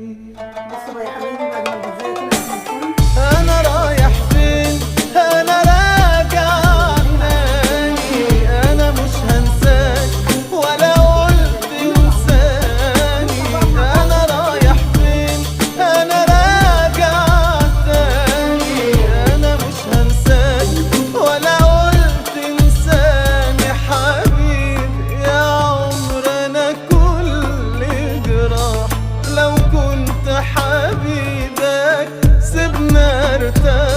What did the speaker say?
بصوا بقى يا حبايبي بعد ما البيتزاية طلعت من الفرن. انا رايح فين انا راجع تاني، انا مش هنساك ولا قلت انساني. انا رايح فين انا راجع تاني، انا مش هنساك ولا قلت انساني. حبيبي يا عمر انا كل جراح، لو كنت حبيبك سيبنا ارتاح.